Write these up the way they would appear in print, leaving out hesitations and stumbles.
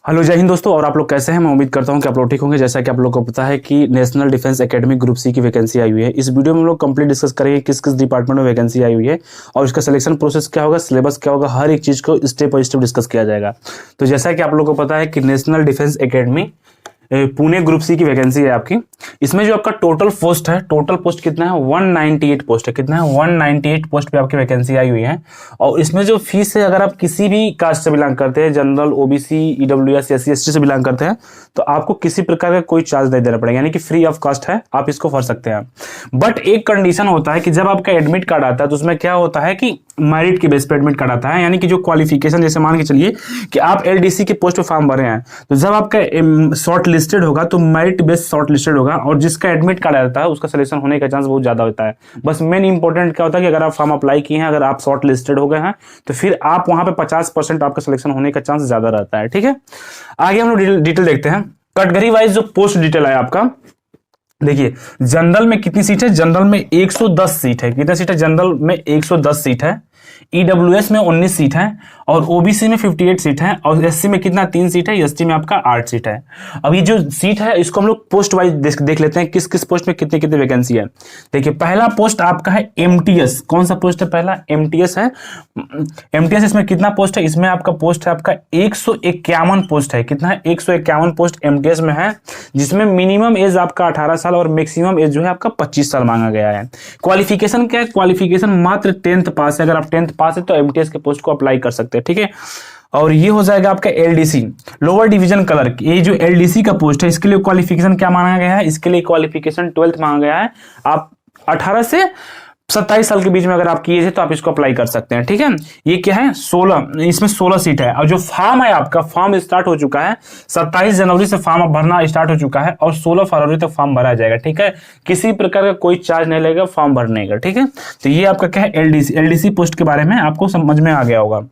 Hello जय हिंद दोस्तों। और आप लोग कैसे हैं? मैं उम्मीद करता हूं कि आप लोग ठीक होंगे। जैसा कि आप लोग को पता है कि national defence academy group C की वैकेंसी आई हुई है। इस वीडियो में हम लोग कंप्लीट डिस्कस करेंगे किस किस डिपार्टमेंट में वैकेंसी आई हुई है और इसका सिलेक्शन प्रोसेस क्या होगा, सिलेबस क्या होगा, हर एक चीज़ को स्टेप बाय स्टेप डिस्कस किया जाएगा। तो जैसा कि आप लोग को पता है कि national defence academy Pune group C की वैकेंसी है आपकी। इसमें जो आपका टोटल पोस्ट है, टोटल पोस्ट कितना है? 198 पोस्ट है। कितना है? 198 पोस्ट पे आपकी वैकेंसी आई हुई है। और इसमें जो फीस है, अगर आप किसी भी कास्ट से बिलोंग करते हैं, general, OBC, EWS, SC, ST से बिलोंग करते हैं, तो आपको किसी प्रकार का कोई चार्ज नहीं देना पड़ेगा, यानी कि फ्री ऑफ कॉस्ट है, आप इसको भर सकते हैं। बट एक कंडीशन होता है कि जब आपका एडमिट कार्ड आता है तो उसमें क्या होता है कि मेरिट के बेस पे एडमिट कार्ड आता है, यानी कि जो क्वालिफिकेशन, जैसे मान के चलिए कि आप एलडीसी के पोस्ट पे फॉर्म भरे हैं, तो जब आपका शॉर्ट लिस्टेड होगा तो मेरिट बेस शॉर्ट लिस्टेड होगा, और जिसका एडमिट कार्ड आता है उसका सिलेक्शन होने का चांस बहुत ज्यादा होता है। बस मेन इंपॉर्टेंट क्या होता है कि अगर आप फॉर्म अप्लाई किए हैं, अगर आप शॉर्ट लिस्टेड हो गए हैं, तो फिर आप वहां पे 50% आपका सिलेक्शन होने का चांस ज्यादा रहता है। ठीक है, आगे हम लोग डिटेल देखते हैं। कैटेगरी वाइज जो पोस्ट डिटेल है आपका, देखिए जनरल में कितनी सीट है? जनरल में 110 सीट है। कितना सीट है? जनरल में 110 सीट है। ईडब्ल्यूएस में 19 सीट है और ओबीसी में 58 सीट है। और एससी में कितना? 3 सीट है। एसटी में आपका 8 सीट है। अब ये जो सीट है इसको हम लोग पोस्ट वाइज देख लेते हैं, किस किस पोस्ट में कितने कितने वैकेंसी है। देखिए पहला पोस्ट आपका है एमटीएस। कौन सा पोस्ट है? पहला एमटीएस है। एमटीएस इसमें कितना पोस्ट है? इसमें आपका पोस्ट है आपका 151 पोस्ट है। कितना है? 151 पोस्ट एमटीएस में है, जिसमें मिनिमम एज आपका 18 साल और मैक्सिमम एज जो है आपका 25 साल मांगा गया है। क्वालिफिकेशन क्या है? क्वालिफिकेशन मात्र 10th पास है। अगर आप 10th पास है तो एमटीएस के पोस्ट को अप्लाई कर सकते हैं। ठीक है, और ये हो जाएगा आपका एलडीसी, लोअर डिवीजन क्लर्क। ये जो एलडीसी का पोस्ट है, इसके लिए क्वालिफिकेशन क्या मांगा गया है? इसके लिए क्वालिफिकेशन 12th मांगा गया है। आप 18 से 27 साल के बीच में अगर आप किए थे तो आप इसको अप्लाई कर सकते हैं। ठीक है, ये क्या है? 16, इसमें 16 सीट है। और जो फॉर्म है आपका, फॉर्म स्टार्ट हो चुका है। 27 जनवरी से फॉर्म भरना स्टार्ट हो चुका है और 16 फरवरी तक फॉर्म भरा जाएगा। ठीक है, किसी प्रकार का कोई चार्ज नहीं लगेगा फॉर्म भरने का। ठीक है, तो ये आपका क्या है? एलडीसी पोस्ट के बारे में आपको समझ में आ गया होगा।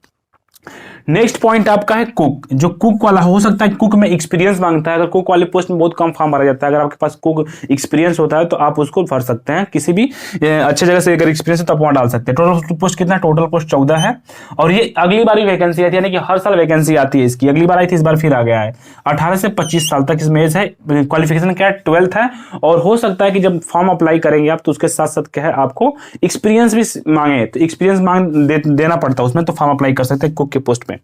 नेक्स्ट पॉइंट आपका है कुक। जो कुक वाला हो सकता है कुक में एक्सपीरियंस मांगता है। अगर कुक वाले पोस्ट में बहुत कम फॉर्म भरा जाता है, अगर आपके पास कुक एक्सपीरियंस होता है तो आप उसको भर सकते हैं। किसी भी अच्छे जगह से अगर एक्सपीरियंस है तो आप वहां डाल सकते हैं। टोटल पोस्ट कितना? टोटल पोस्ट 14 है। और ये अगली बार वैकेंसी आती है, यानी कि हर साल वैकेंसी आती है इसकी। अगली बार आई थी, इस बार फिर आ गया है। 18 से 25 साल तक इसमें एज है। क्वालिफिकेशन क्या है? 12th है। और हो सकता है कि जब फॉर्म अप्लाई करेंगे आप तो उसके साथ साथ क्या है, आपको एक्सपीरियंस भी मांगे, तो एक्सपीरियंस देना पड़ता है उसमें, तो फॉर्म अप्लाई कर सकते हैं कुक के पोस्ट में।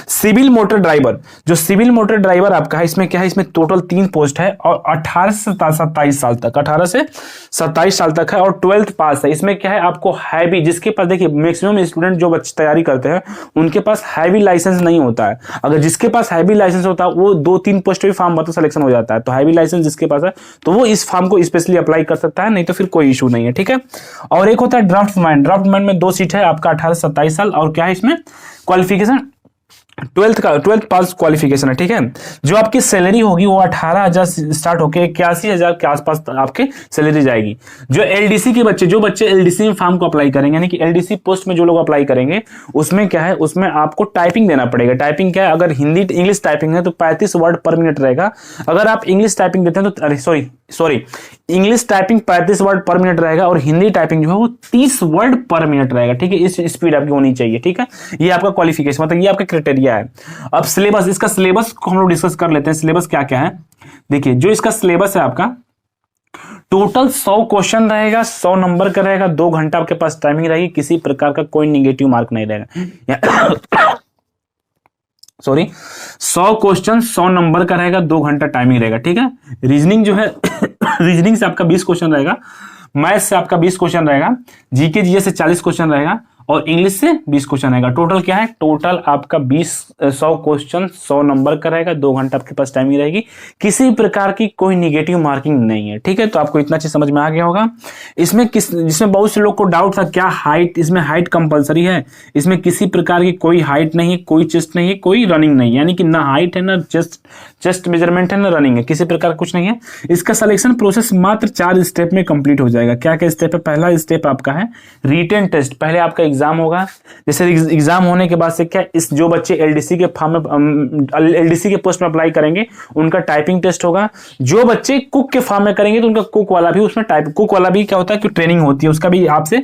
सिविल मोटर ड्राइवर, जो सिविल मोटर ड्राइवर आपका है, इसमें क्या है? इसमें टोटल 3 पोस्ट है और 18 से 27 साल तक, 18 से 27 साल तक है और 12th पास है। इसमें क्या है? आपको हैवी, जिसके पास, देखिए मैक्सिमम स्टूडेंट जो बच्चे तैयारी करते हैं उनके पास हैवी लाइसेंस नहीं होता है। अगर जिसके पास हैवी लाइसेंस होता है वो 2-3 पोस्ट पे फॉर्म भरता सिलेक्शन हो जाता है। तो हैवी लाइसेंस जिसके पास है तो वो इस फॉर्म को स्पेशली अप्लाई कर सकता है, नहीं तो फिर कोई इशू नहीं है। ठीक है, और एक होता है ड्राफ्टमैन। ड्राफ्टमैन में 2 सीट है आपका, 18 से 27 साल। और क्या है इसमें? क्वालिफिकेशन 12th पास क्वालिफिकेशन है। ठीक है, जो आपकी सैलरी होगी वो 18,000 स्टार्ट होकर 81,000 के आसपास आपके सैलरी जाएगी। जो एलडीसी के बच्चे, जो बच्चे एलडीसी में फॉर्म को अप्लाई करेंगे, यानी कि एलडीसी पोस्ट में जो लोग अप्लाई करेंगे, उसमें क्या है? उसमें आपको टाइपिंग देना पड़ेगा। टाइपिंग क्या है? अगर हिंदी इंग्लिश टाइपिंग है तो 35 वर्ड पर मिनट रहेगा। अगर आप इंग्लिश टाइपिंग देते हैं तो, अरे सॉरी, इंग्लिश टाइपिंग 35 वर्ड पर मिनट रहेगा और हिंदी टाइपिंग जो है वो 30 वर्ड पर मिनट रहेगा। ठीक है, इस स्पीड आपकी होनी चाहिए। ठीक है, ये आपका क्वालिफिकेशन, मतलब ये आपका क्राइटेरिया है। अब सिलेबस, इसका सिलेबस को हम लोग डिस्कस कर लेते हैं। सिलेबस क्या क्या है? देखिए जो इसका सिलेबस है आपका, टोटल 100 क्वेश्चन रहेगा, 100 नंबर का रहेगा, 2 घंटा आपके पास टाइमिंग रहेगी, किसी प्रकार का कोई निगेटिव मार्क नहीं रहेगा। सॉरी, 100 क्वेश्चन 100 नंबर का रहेगा, 2 घंटा टाइमिंग रहेगा। ठीक है, रीजनिंग जो है रीजनिंग से आपका 20 क्वेश्चन रहेगा, मैथ से आपका 20 क्वेश्चन रहेगा, जीके जीएस से 40 क्वेश्चन रहेगा और इंग्लिश से 20 क्वेश्चन रहेगा। टोटल क्या है? टोटल आपका 100 क्वेश्चन 100 नंबर का रहेगा, 2 घंटा आपके पास टाइमिंग रहेगी, किसी प्रकार की कोई निगेटिव मार्किंग नहीं है। ठीक है, तो आपको इतना चीज समझ में आ गया होगा। इसमें जिसमें बहुत से लोग को डाउट था, क्या हाइट, इसमें हाइट कंपलसरी है? इसमें किसी प्रकार की कोई हाइट नहीं है, कोई चेस्ट नहीं है, कोई रनिंग नहीं है, यानी कि ना हाइट है, ना चेस्ट मेजरमेंट है, ना रनिंग है, किसी प्रकार का कुछ नहीं है। इसका सिलेक्शन प्रोसेस मात्र 4 स्टेप में कंप्लीट हो जाएगा। क्या क्या स्टेप है? पहला स्टेप आपका है रिटन टेस्ट। पहले आपका एग्जाम होगा। जैसे एग्जाम होने के बाद से क्या, इस जो बच्चे एलडीसी के फॉर्म में, एलडीसी के पोस्ट में अप्लाई करेंगे, उनका टाइपिंग टेस्ट होगा। जो बच्चे कुक के फॉर्म में करेंगे तो उनका कुक वाला भी, उसमें कुक वाला भी क्या होता है कि ट्रेनिंग होती है, उसका भी आपसे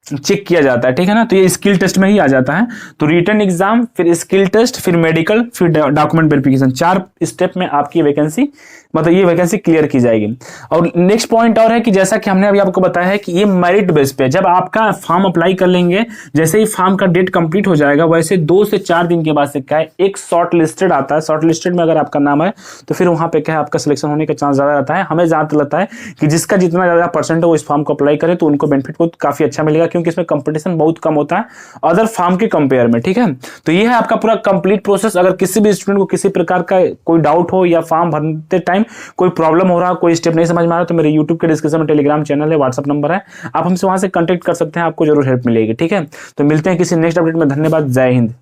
चेक किया जाता है, ठीक है ना। तो ये स्किल टेस्ट में ही आ जाता है। तो रिटन एग्जाम, फिर स्किल टेस्ट, फिर मेडिकल, फिर डॉक्यूमेंट वेरिफिकेशन, 4 स्टेप में आपकी वैकेंसी मतलब ये वैकेंसी क्लियर की जाएगी। और नेक्स्ट पॉइंट और है कि जैसा कि हमने अभी आपको बताया है कि ये मेरिट बेस पे, जब आपका फॉर्म अप्लाई कर लेंगे, जैसे ही फॉर्म का डेट कंप्लीट हो जाएगा, वैसे 2 से 4 दिन के बाद से क्या है, एक शॉर्ट लिस्टेड आता है। शॉर्ट लिस्टेड में अगर आपका नाम है तो फिर वहां पे क्या है, आपका सिलेक्शन होने का चांस ज्यादा रहता है। हमें जहां तक लगता है कि जिसका जितना ज्यादा परसेंट है वो इस फॉर्म को अप्लाई करे तो उनको बेनिफिट को काफी अच्छा मिलेगा, क्योंकि इसमें कंपटीशन बहुत कम होता है अदर फॉर्म के कंपेयर में, ठीक है। तो ये है आपका पूरा कंप्लीट प्रोसेस। अगर किसी भी स्टूडेंट को किसी प्रकार का कोई डाउट हो या फॉर्म भरते टाइम कोई प्रॉब्लम हो रहा, कोई स्टेप नहीं समझ में आ रहा, तो मेरे यूट्यूब के डिस्क्रिप्शन में टेलीग्राम चैनल है, व्हाट्सअप नंबर है, आप हमसे वहां से कांटेक्ट कर सकते हैं, आपको जरूर हेल्प मिलेगी, ठीक है। तो मिलते हैं किसी नेक्स्ट अपडेट में। धन्यवाद, जय हिंद।